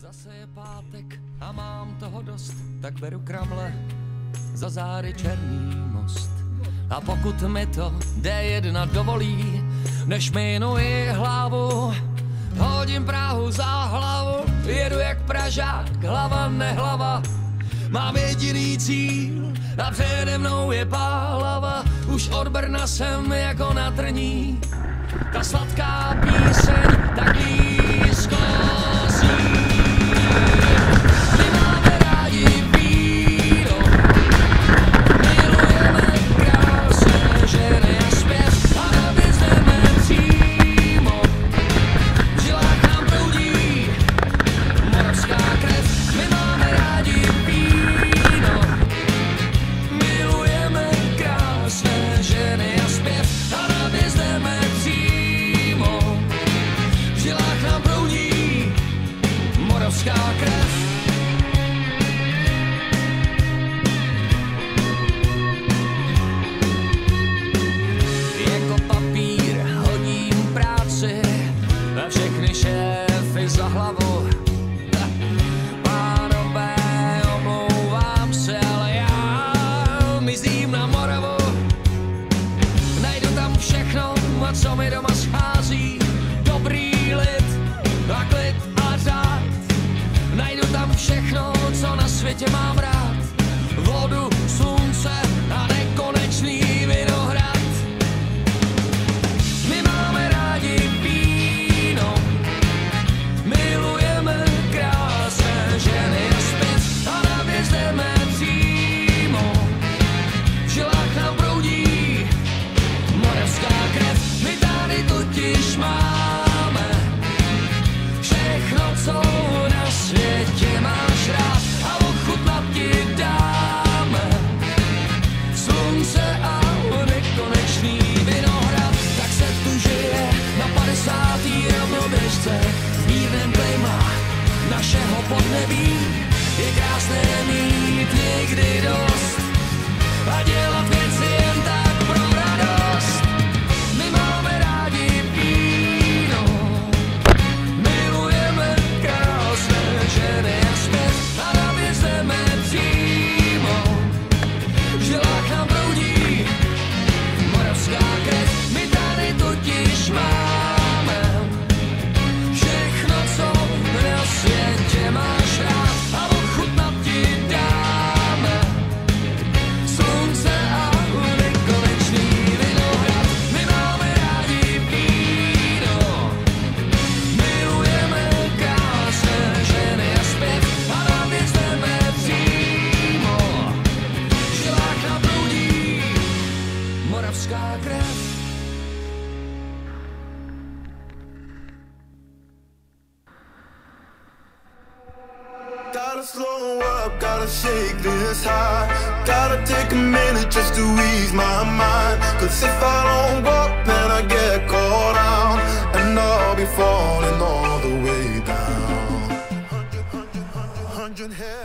Zase je pátek a mám toho dost, tak beru kramle za zády Černý most. A pokud mi to D1 dovolí, než minuji hlavu, hodím Prahu za hlavu, jedu jak Pražák, hlava nehlava. Mám jediný cíl a přede mnou je Pálava. Už od Brna jsem jako na trní, ta sladká píseň tak blízko zní. My máme rádi víno, milujeme krásné ženy a zpěv a navězneme přímo. V žilách nám proudí moravská krev. My máme rádi víno, milujeme krásné ženy a zpěv a navězneme přímo. V žilách nám proudí moravská krev. Jako papír hodím práci a všechny šéfy za hlavu. Pánové, omlouvám se, ale já mizím na Moravu. Najdu tam všechno, co mi doma schází. Dobrý lid a klid a řád. Najdu tam všechno, co na světě mám rád. Vodu, slunce a nekonečný vinohrad. My máme rádi víno, milujeme krásné ženy a zpěv a navězneme přímo. V žilách nám proudí moravská krev. My tady totiž máme všechno, co na světě máš rád, a ochutnat ti dáme slunce a nekonečný vinohrad. Tak se tu žije na 50. rovnoběžce v mírném klima našeho podnebí. Je krásné mít někdy dost a dělat věci jen tak pro radost. My máme rádi víno, milujeme krásné ženy a zpěv a navězneme přímo. V žilách nám proudí moravská krev. My tady totiž máme všechno, co na světě máš rád, a ochutnat ti dáme slunce a nekonečný vinohrad. My máme rádi víno, milujeme krásné ženy a zpěv a navězneme přímo. V žilách nám proudí moravská krev. Gotta slow up, gotta shake this high. Gotta take a minute just to ease my mind. Cause if I don't walk, then I get caught out, and I'll be falling all the way down. 100 heads